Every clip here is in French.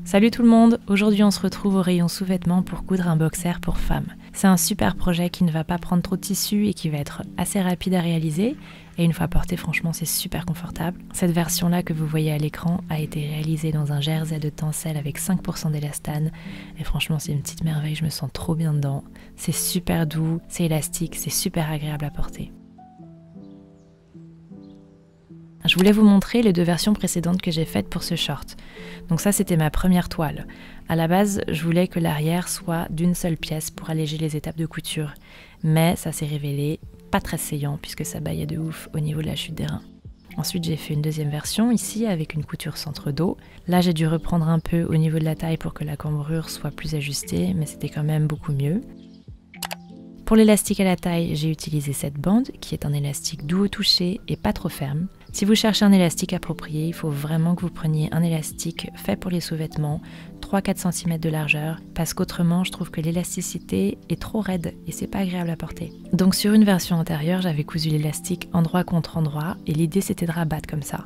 Salut tout le monde, aujourd'hui on se retrouve au rayon sous-vêtements pour coudre un boxer pour femmes. C'est un super projet qui ne va pas prendre trop de tissu et qui va être assez rapide à réaliser. Et une fois porté, franchement c'est super confortable. Cette version-là que vous voyez à l'écran a été réalisée dans un jersey de tencel avec 5% d'élastane. Et franchement c'est une petite merveille, je me sens trop bien dedans. C'est super doux, c'est élastique, c'est super agréable à porter. Je voulais vous montrer les deux versions précédentes que j'ai faites pour ce short. Donc ça, c'était ma première toile. À la base, je voulais que l'arrière soit d'une seule pièce pour alléger les étapes de couture. Mais ça s'est révélé pas très saillant puisque ça baillait de ouf au niveau de la chute des reins. Ensuite, j'ai fait une deuxième version ici avec une couture centre-dos. Là, j'ai dû reprendre un peu au niveau de la taille pour que la cambrure soit plus ajustée, mais c'était quand même beaucoup mieux. Pour l'élastique à la taille, j'ai utilisé cette bande qui est un élastique doux au toucher et pas trop ferme. Si vous cherchez un élastique approprié, il faut vraiment que vous preniez un élastique fait pour les sous-vêtements, 3-4 cm de largeur, parce qu'autrement je trouve que l'élasticité est trop raide et c'est pas agréable à porter. Donc sur une version antérieure, j'avais cousu l'élastique endroit contre endroit et l'idée c'était de rabattre comme ça.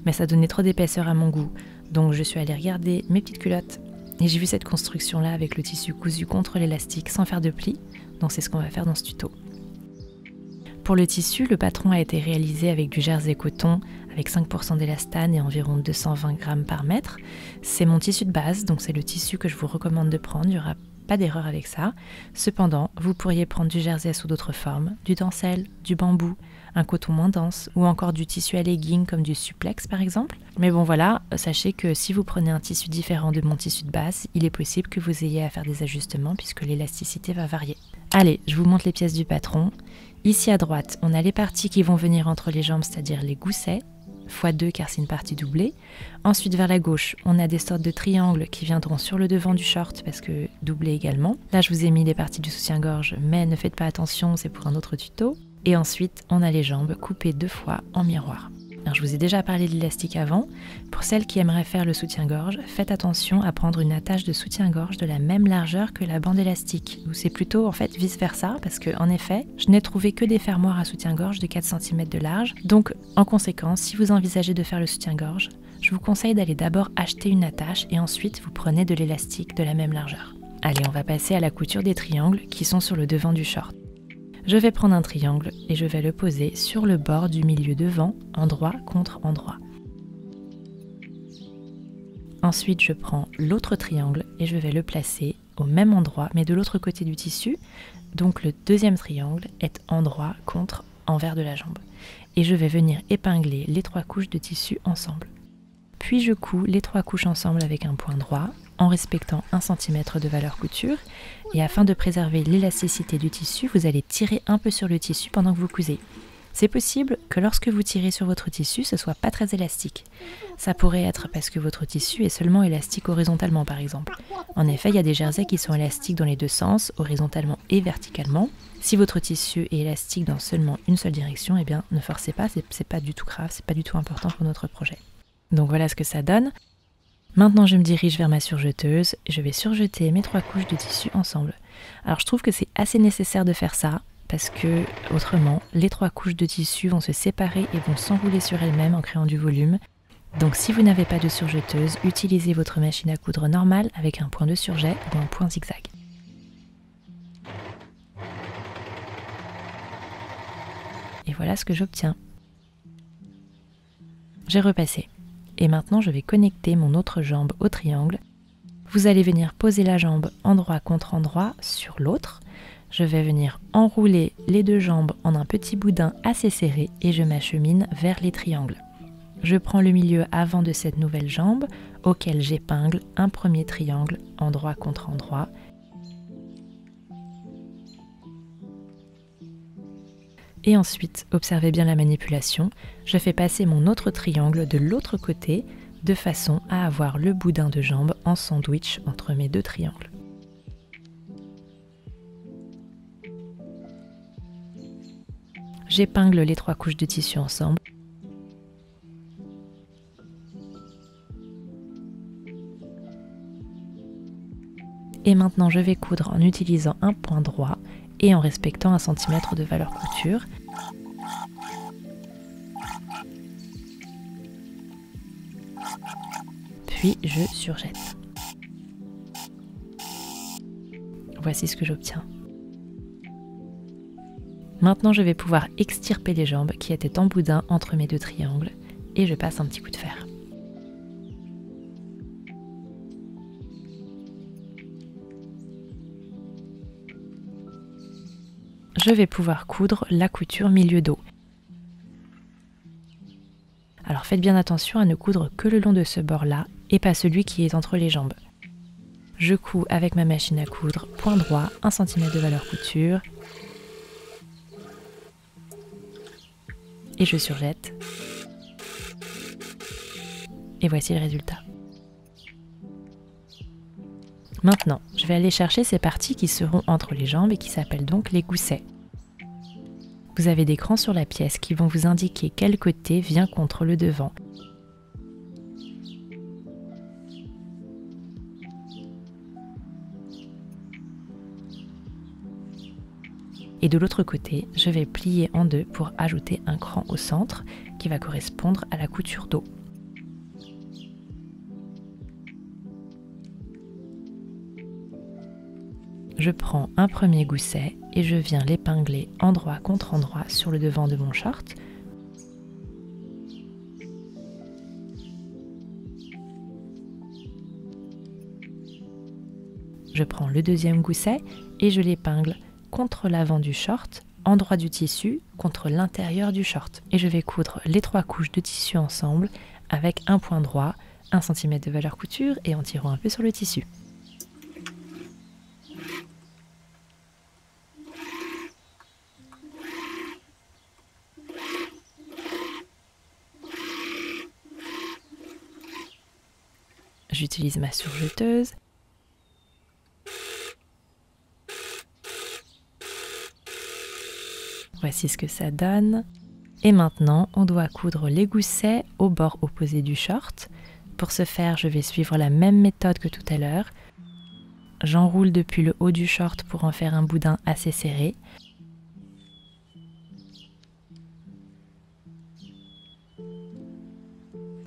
Mais ça donnait trop d'épaisseur à mon goût, donc je suis allée regarder mes petites culottes et j'ai vu cette construction là avec le tissu cousu contre l'élastique sans faire de plis, donc c'est ce qu'on va faire dans ce tuto. Pour le tissu, le patron a été réalisé avec du jersey coton avec 5% d'élastane et environ 220 grammes par mètre. C'est mon tissu de base, donc c'est le tissu que je vous recommande de prendre, il n'y aura pas d'erreur avec ça. Cependant, vous pourriez prendre du jersey sous d'autres formes, du tencel, du bambou, un coton moins dense ou encore du tissu à legging comme du supplex par exemple. Mais bon voilà, sachez que si vous prenez un tissu différent de mon tissu de base, il est possible que vous ayez à faire des ajustements puisque l'élasticité va varier. Allez, je vous montre les pièces du patron. Ici à droite, on a les parties qui vont venir entre les jambes, c'est-à-dire les goussets, x2 car c'est une partie doublée. Ensuite vers la gauche, on a des sortes de triangles qui viendront sur le devant du short parce que doublé également. Là je vous ai mis les parties du soutien-gorge, mais ne faites pas attention, c'est pour un autre tuto. Et ensuite, on a les jambes coupées 2 fois en miroir. Alors, je vous ai déjà parlé de l'élastique avant. Pour celles qui aimeraient faire le soutien-gorge, faites attention à prendre une attache de soutien-gorge de la même largeur que la bande élastique. Ou c'est plutôt en fait vice-versa parce que en effet, je n'ai trouvé que des fermoirs à soutien-gorge de 4 cm de large. Donc en conséquence, si vous envisagez de faire le soutien-gorge, je vous conseille d'aller d'abord acheter une attache et ensuite vous prenez de l'élastique de la même largeur. Allez, on va passer à la couture des triangles qui sont sur le devant du short. Je vais prendre un triangle et je vais le poser sur le bord du milieu devant, endroit contre endroit. Ensuite, je prends l'autre triangle et je vais le placer au même endroit, mais de l'autre côté du tissu. Donc le deuxième triangle est endroit contre envers de la jambe. Et je vais venir épingler les 3 couches de tissu ensemble. Puis je couds les 3 couches ensemble avec un point droit, en respectant 1 cm de valeur couture. Et afin de préserver l'élasticité du tissu, vous allez tirer un peu sur le tissu pendant que vous cousez. C'est possible que lorsque vous tirez sur votre tissu, ce soit pas très élastique. Ça pourrait être parce que votre tissu est seulement élastique horizontalement par exemple. En effet, il y a des jerseys qui sont élastiques dans les deux sens, horizontalement et verticalement. Si votre tissu est élastique dans seulement une seule direction, eh bien ne forcez pas, c'est pas du tout grave, c'est pas du tout important pour notre projet. Donc voilà ce que ça donne. Maintenant, je me dirige vers ma surjeteuse et je vais surjeter mes 3 couches de tissu ensemble. Alors, je trouve que c'est assez nécessaire de faire ça parce que, autrement, les 3 couches de tissu vont se séparer et vont s'enrouler sur elles-mêmes en créant du volume. Donc, si vous n'avez pas de surjeteuse, utilisez votre machine à coudre normale avec un point de surjet ou un point zigzag. Et voilà ce que j'obtiens. J'ai repassé. Et maintenant, je vais connecter mon autre jambe au triangle. Vous allez venir poser la jambe endroit contre endroit sur l'autre. Je vais venir enrouler les 2 jambes en un petit boudin assez serré et je m'achemine vers les triangles. Je prends le milieu avant de cette nouvelle jambe, auquel j'épingle un premier triangle endroit contre endroit. Et ensuite, observez bien la manipulation, je fais passer mon autre triangle de l'autre côté de façon à avoir le boudin de jambe en sandwich entre mes 2 triangles. J'épingle les 3 couches de tissu ensemble. Et maintenant, je vais coudre en utilisant un point droit et en respectant 1 cm de valeur couture. puis je surjette. Voici ce que j'obtiens. Maintenant, je vais pouvoir extirper les jambes qui étaient en boudin entre mes deux triangles et je passe un petit coup de fer. Je vais pouvoir coudre la couture milieu dos. Alors faites bien attention à ne coudre que le long de ce bord-là et pas celui qui est entre les jambes. Je couds avec ma machine à coudre, point droit, 1 cm de valeur couture. Et je surjette. Et voici le résultat. Maintenant, je vais aller chercher ces parties qui seront entre les jambes et qui s'appellent donc les goussets. Vous avez des crans sur la pièce qui vont vous indiquer quel côté vient contre le devant. Et de l'autre côté, je vais plier en deux pour ajouter un cran au centre qui va correspondre à la couture dos. Je prends un premier gousset et je viens l'épingler endroit contre endroit sur le devant de mon short. Je prends le deuxième gousset et je l'épingle contre l'avant du short, endroit du tissu contre l'intérieur du short. Et je vais coudre les 3 couches de tissu ensemble avec un point droit, 1 cm de valeur couture et en tirant un peu sur le tissu. J'utilise ma surjeteuse. Voici ce que ça donne. Et maintenant, on doit coudre les goussets au bord opposé du short. Pour ce faire, je vais suivre la même méthode que tout à l'heure. J'enroule depuis le haut du short pour en faire un boudin assez serré.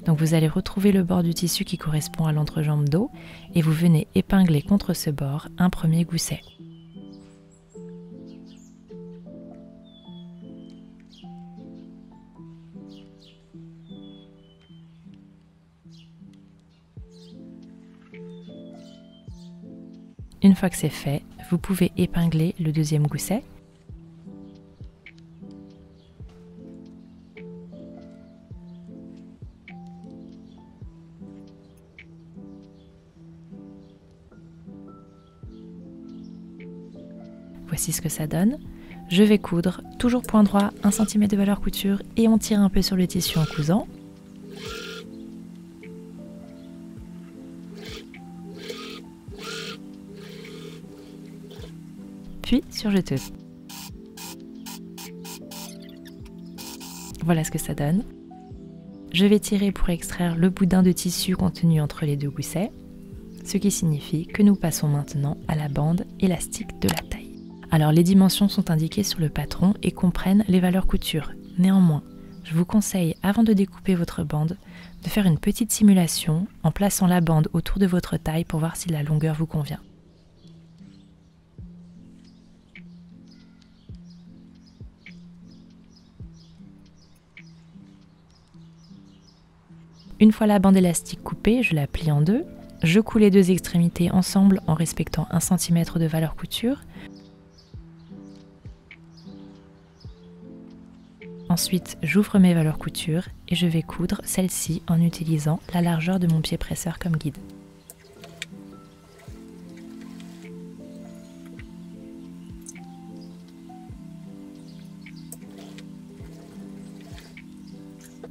Donc vous allez retrouver le bord du tissu qui correspond à l'entrejambe dos et vous venez épingler contre ce bord un premier gousset. Une fois que c'est fait, vous pouvez épingler le deuxième gousset. Voici ce que ça donne. Je vais coudre, toujours point droit, 1 cm de valeur couture et on tire un peu sur le tissu en cousant. Puis surjeteuse. Voilà ce que ça donne. Je vais tirer pour extraire le boudin de tissu contenu entre les deux goussets, ce qui signifie que nous passons maintenant à la bande élastique de la taille. Alors les dimensions sont indiquées sur le patron et comprennent les valeurs couture. Néanmoins, je vous conseille avant de découper votre bande de faire une petite simulation en plaçant la bande autour de votre taille pour voir si la longueur vous convient. Une fois la bande élastique coupée, je la plie en deux. Je coud les deux extrémités ensemble en respectant 1 cm de valeur couture. Ensuite, j'ouvre mes valeurs couture et je vais coudre celle-ci en utilisant la largeur de mon pied presseur comme guide.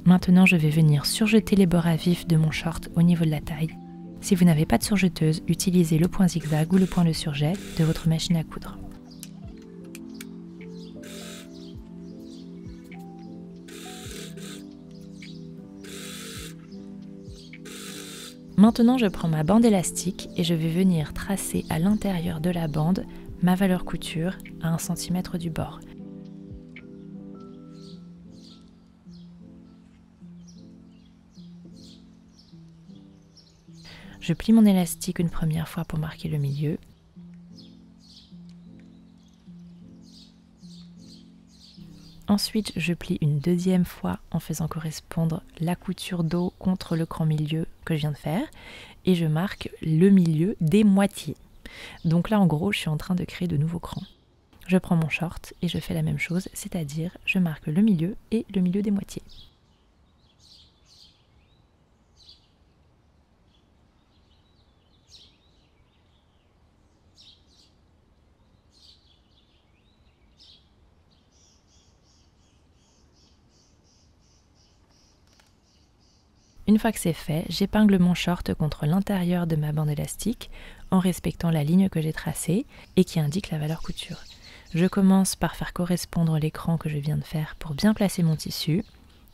Maintenant, je vais venir surjeter les bords à vif de mon short au niveau de la taille. Si vous n'avez pas de surjeteuse, utilisez le point zigzag ou le point de surjet de votre machine à coudre. Maintenant, je prends ma bande élastique et je vais venir tracer à l'intérieur de la bande ma valeur couture à 1 cm du bord. Je plie mon élastique une première fois pour marquer le milieu. Ensuite, je plie une deuxième fois en faisant correspondre la couture dos contre le cran milieu que je viens de faire et je marque le milieu des moitiés. Donc là, en gros, je suis en train de créer de nouveaux crans. Je prends mon short et je fais la même chose, c'est-à-dire je marque le milieu et le milieu des moitiés. Une fois que c'est fait, j'épingle mon short contre l'intérieur de ma bande élastique en respectant la ligne que j'ai tracée et qui indique la valeur couture. Je commence par faire correspondre l'écran que je viens de faire pour bien placer mon tissu.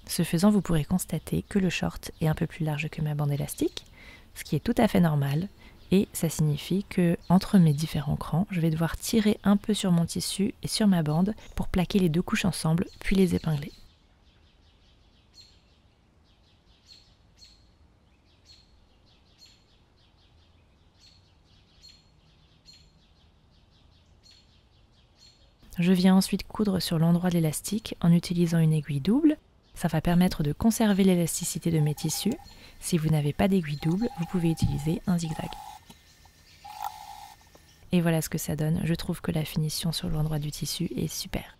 Ce faisant, vous pourrez constater que le short est un peu plus large que ma bande élastique, ce qui est tout à fait normal. Et ça signifie que entre mes différents crans, je vais devoir tirer un peu sur mon tissu et sur ma bande pour plaquer les deux couches ensemble, puis les épingler. Je viens ensuite coudre sur l'endroit de l'élastique en utilisant une aiguille double. Ça va permettre de conserver l'élasticité de mes tissus. Si vous n'avez pas d'aiguille double, vous pouvez utiliser un zigzag. Et voilà ce que ça donne. Je trouve que la finition sur l'endroit du tissu est super.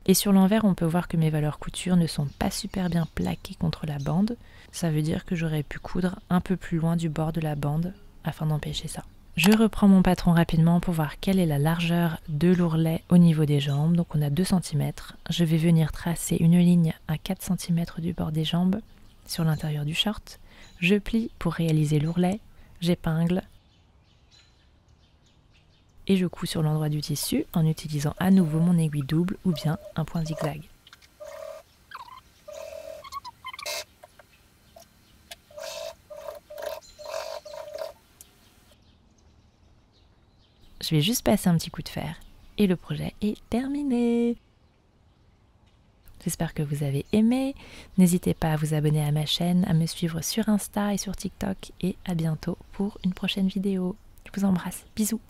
Et sur l'envers, on peut voir que mes valeurs couture ne sont pas super bien plaquées contre la bande. Ça veut dire que j'aurais pu coudre un peu plus loin du bord de la bande afin d'empêcher ça. Je reprends mon patron rapidement pour voir quelle est la largeur de l'ourlet au niveau des jambes. Donc on a 2 cm. Je vais venir tracer une ligne à 4 cm du bord des jambes sur l'intérieur du short. Je plie pour réaliser l'ourlet, j'épingle et je couds sur l'endroit du tissu en utilisant à nouveau mon aiguille double ou bien un point zigzag. Je vais juste passer un petit coup de fer et le projet est terminé. J'espère que vous avez aimé. N'hésitez pas à vous abonner à ma chaîne, à me suivre sur Insta et sur TikTok et à bientôt pour une prochaine vidéo. Je vous embrasse. Bisous.